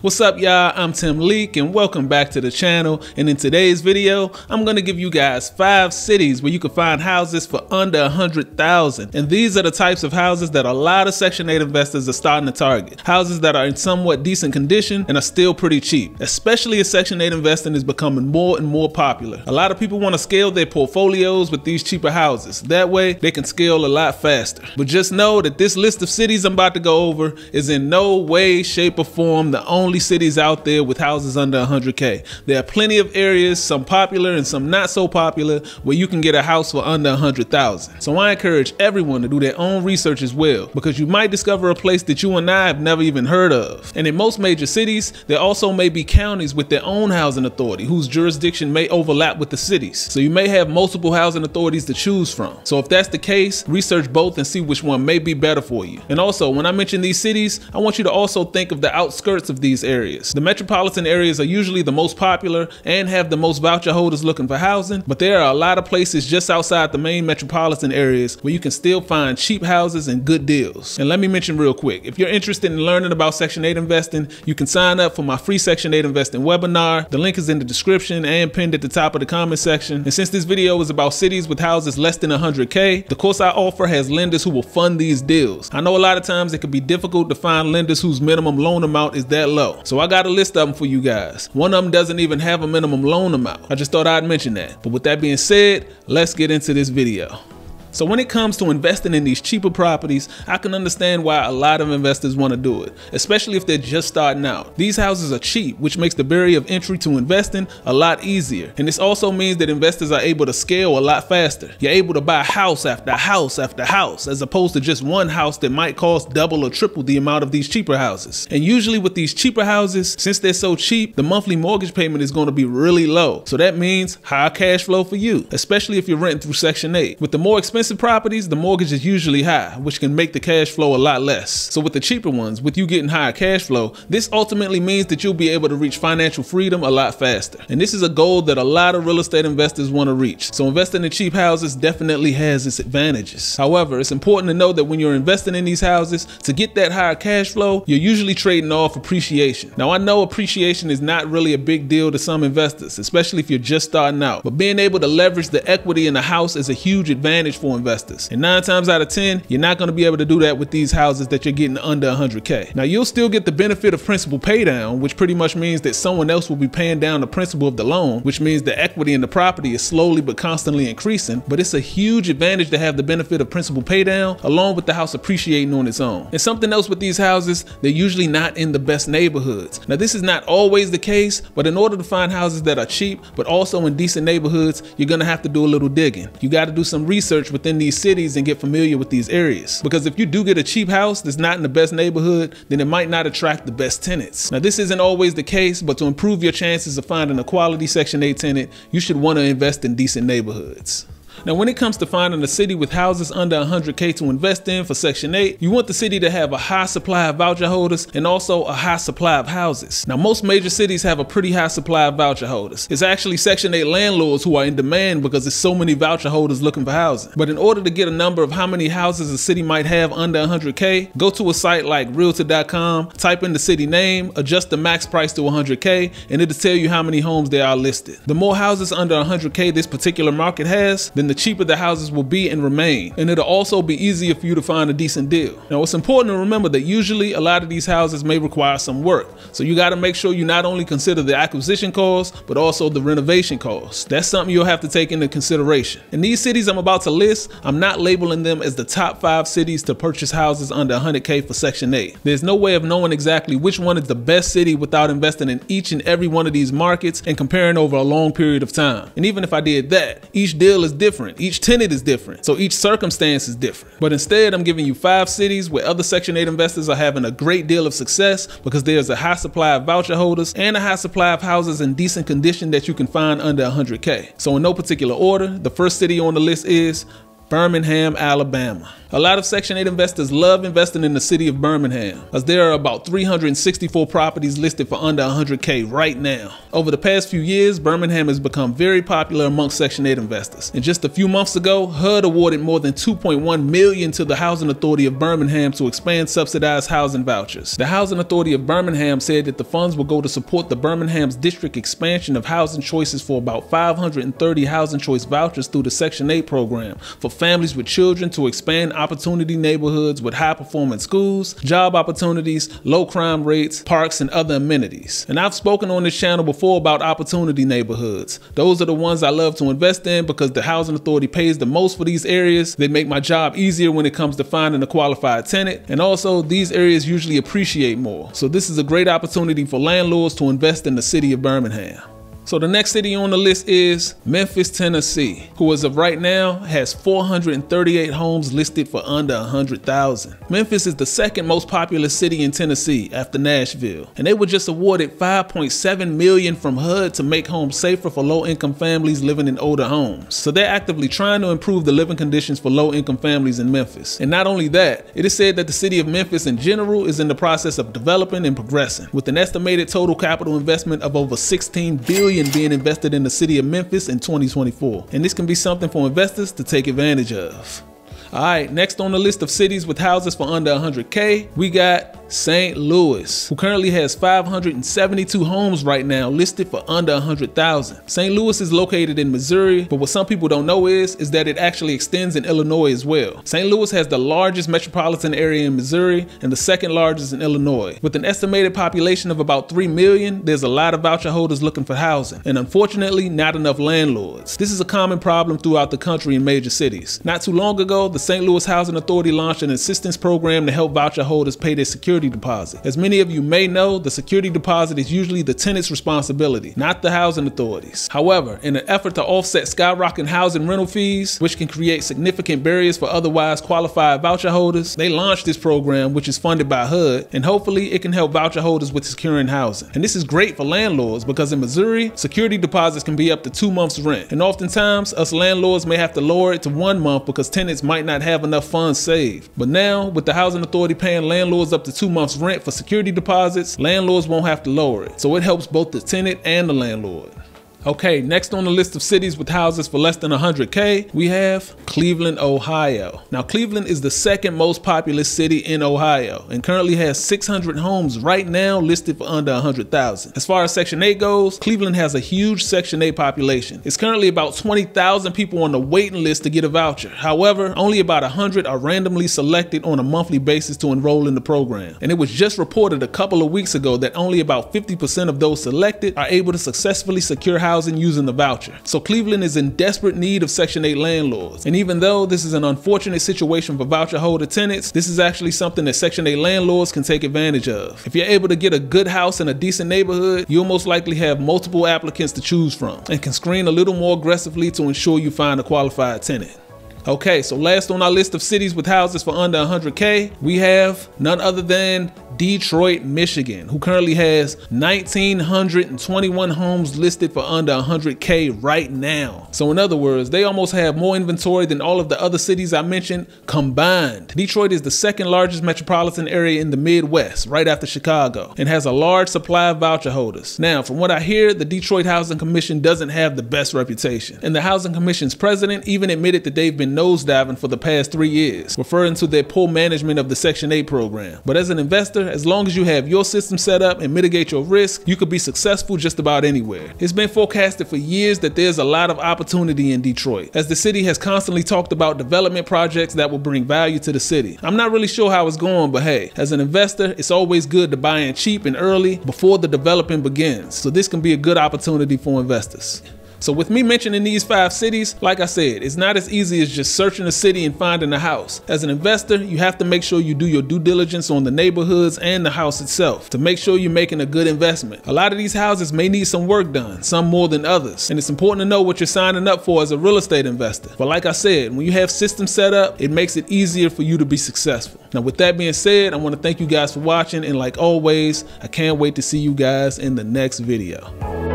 What's up, y'all? I'm Tim Leak and welcome back to the channel. And in today's video, I'm going to give you guys 5 cities where you can find houses for under $100,000. And these are the types of houses that a lot of Section 8 investors are starting to target. Houses that are in somewhat decent condition and are still pretty cheap, especially as Section 8 investing is becoming more and more popular. A lot of people want to scale their portfolios with these cheaper houses. That way, they can scale a lot faster. But just know that this list of cities I'm about to go over is in no way, shape, or form the only cities out there with houses under 100K. There are plenty of areas, some popular and some not so popular, where you can get a house for under 100,000. So I encourage everyone to do their own research as well, because you might discover a place that you and I have never even heard of. And in most major cities, there also may be counties with their own housing authority whose jurisdiction may overlap with the cities. So you may have multiple housing authorities to choose from. So if that's the case, research both and see which one may be better for you. And also, when I mention these cities, I want you to also think of the outskirts of these areas. The metropolitan areas are usually the most popular and have the most voucher holders looking for housing, but there are a lot of places just outside the main metropolitan areas where you can still find cheap houses and good deals. And let me mention real quick, if you're interested in learning about Section 8 investing, you can sign up for my free Section 8 investing webinar. The link is in the description and pinned at the top of the comment section. And since this video is about cities with houses less than 100K, the course I offer has lenders who will fund these deals. I know a lot of times it can be difficult to find lenders whose minimum loan amount is that low. So I got a list of them for you guys. One of them doesn't even have a minimum loan amount. I just thought I'd mention that. But with that being said, let's get into this video. So when it comes to investing in these cheaper properties, I can understand why a lot of investors want to do it, especially if they're just starting out. These houses are cheap, which makes the barrier of entry to investing a lot easier. And this also means that investors are able to scale a lot faster. You're able to buy house after house after house, as opposed to just one house that might cost double or triple the amount of these cheaper houses. And usually with these cheaper houses, since they're so cheap, the monthly mortgage payment is going to be really low. So that means higher cash flow for you, especially if you're renting through Section 8. With the more expensive properties, the mortgage is usually high, which can make the cash flow a lot less. So with the cheaper ones, with you getting higher cash flow, this ultimately means that you'll be able to reach financial freedom a lot faster. And this is a goal that a lot of real estate investors want to reach. So investing in cheap houses definitely has its advantages. However, it's important to know that when you're investing in these houses, to get that higher cash flow, you're usually trading off appreciation. Now I know appreciation is not really a big deal to some investors, especially if you're just starting out, but being able to leverage the equity in the house is a huge advantage for investors. And 9 times out of 10, you're not going to be able to do that with these houses that you're getting under 100K. Now you'll still get the benefit of principal pay down, which pretty much means that someone else will be paying down the principal of the loan, which means the equity in the property is slowly but constantly increasing. But it's a huge advantage to have the benefit of principal pay down along with the house appreciating on its own. And something else with these houses, they're usually not in the best neighborhoods. Now this is not always the case, but in order to find houses that are cheap but also in decent neighborhoods, you're going to have to do a little digging. You got to do some research within these cities and get familiar with these areas, because if you do get a cheap house that's not in the best neighborhood, then it might not attract the best tenants. Now this isn't always the case, but to improve your chances of finding a quality Section 8 tenant, you should want to invest in decent neighborhoods. Now when it comes to finding a city with houses under 100K to invest in for Section 8, you want the city to have a high supply of voucher holders and also a high supply of houses. Now most major cities have a pretty high supply of voucher holders. It's actually Section 8 landlords who are in demand because there's so many voucher holders looking for housing. But in order to get a number of how many houses a city might have under 100K, go to a site like realtor.com, type in the city name, adjust the max price to 100K, and it'll tell you how many homes there are listed. The more houses under 100K this particular market has, then the cheaper the houses will be and remain, and it'll also be easier for you to find a decent deal. Now it's important to remember that usually a lot of these houses may require some work, so you got to make sure you not only consider the acquisition costs but also the renovation costs. That's something you'll have to take into consideration. And these cities I'm about to list, I'm not labeling them as the top 5 cities to purchase houses under 100K for Section 8. There's no way of knowing exactly which one is the best city without investing in each and every one of these markets and comparing over a long period of time. And even if I did that, each deal is different. Each tenant is different, so each circumstance is different. But instead, I'm giving you 5 cities where other Section 8 investors are having a great deal of success because there's a high supply of voucher holders and a high supply of houses in decent condition that you can find under 100K. So in no particular order, the first city on the list is Birmingham, Alabama. A lot of Section 8 investors love investing in the city of Birmingham, as there are about 364 properties listed for under 100K right now. Over the past few years, Birmingham has become very popular amongst Section 8 investors. And just a few months ago, HUD awarded more than $2.1 million to the Housing Authority of Birmingham to expand subsidized housing vouchers. The Housing Authority of Birmingham said that the funds will go to support the Birmingham's district expansion of housing choices for about 530 housing choice vouchers through the Section 8 program for families with children to expand opportunity neighborhoods with high-performing schools, job opportunities, low crime rates, parks, and other amenities. And I've spoken on this channel before about opportunity neighborhoods. Those are the ones I love to invest in because the Housing Authority pays the most for these areas. They make my job easier when it comes to finding a qualified tenant, and also these areas usually appreciate more. So this is a great opportunity for landlords to invest in the city of Birmingham. So the next city on the list is Memphis, Tennessee, who as of right now has 438 homes listed for under 100,000. Memphis is the second most populous city in Tennessee after Nashville, and they were just awarded $5.7 million from HUD to make homes safer for low-income families living in older homes. So they're actively trying to improve the living conditions for low-income families in Memphis. And not only that, it is said that the city of Memphis in general is in the process of developing and progressing, with an estimated total capital investment of over $16 billion being invested in the city of Memphis in 2024. And this can be something for investors to take advantage of. Alright, next on the list of cities with houses for under 100K, we got St. Louis, who currently has 572 homes right now listed for under 100,000. St. Louis is located in Missouri, but what some people don't know is that it actually extends in Illinois as well. St. Louis has the largest metropolitan area in Missouri and the second largest in Illinois. With an estimated population of about 3 million, there's a lot of voucher holders looking for housing, and unfortunately, not enough landlords. This is a common problem throughout the country in major cities. Not too long ago, the St. Louis Housing Authority launched an assistance program to help voucher holders pay their security deposit. As many of you may know, the security deposit is usually the tenant's responsibility, not the housing authorities. However, in an effort to offset skyrocketing housing rental fees, which can create significant barriers for otherwise qualified voucher holders, they launched this program, which is funded by HUD, and hopefully it can help voucher holders with securing housing. And this is great for landlords because in Missouri, security deposits can be up to 2 months rent. And oftentimes, us landlords may have to lower it to 1 month because tenants might not have enough funds saved. But now, with the housing authority paying landlords up to 2 months rent for security deposits, landlords won't have to lower it. So it helps both the tenant and the landlord. Okay, next on the list of cities with houses for less than 100K, we have Cleveland, Ohio. Now, Cleveland is the second most populous city in Ohio and currently has 600 homes right now listed for under 100,000. As far as Section 8 goes, Cleveland has a huge Section 8 population. It's currently about 20,000 people on the waiting list to get a voucher. However, only about 100 are randomly selected on a monthly basis to enroll in the program. And it was just reported a couple of weeks ago that only about 50% of those selected are able to successfully secure housing using the voucher. So Cleveland is in desperate need of Section 8 landlords. And even though this is an unfortunate situation for voucher holder tenants, this is actually something that Section 8 landlords can take advantage of. If you're able to get a good house in a decent neighborhood, you'll most likely have multiple applicants to choose from and can screen a little more aggressively to ensure you find a qualified tenant. Okay, so last on our list of cities with houses for under 100K, we have none other than Detroit, Michigan, who currently has 1,921 homes listed for under 100K right now. So in other words, they almost have more inventory than all of the other cities I mentioned combined. Detroit is the second largest metropolitan area in the Midwest, right after Chicago, and has a large supply of voucher holders. Now, from what I hear, the Detroit Housing Commission doesn't have the best reputation, and the Housing Commission's president even admitted that they've been nosediving for the past 3 years, referring to their poor management of the Section 8 program. But as an investor, as long as you have your system set up and mitigate your risk, you could be successful just about anywhere. It's been forecasted for years that there's a lot of opportunity in Detroit, as the city has constantly talked about development projects that will bring value to the city. I'm not really sure how it's going, but hey, as an investor, it's always good to buy in cheap and early before the development begins. So this can be a good opportunity for investors. So with me mentioning these 5 cities, like I said, it's not as easy as just searching a city and finding a house. As an investor, you have to make sure you do your due diligence on the neighborhoods and the house itself to make sure you're making a good investment. A lot of these houses may need some work done, some more than others, and it's important to know what you're signing up for as a real estate investor. But like I said, when you have systems set up, it makes it easier for you to be successful. Now with that being said, I want to thank you guys for watching, and like always, I can't wait to see you guys in the next video.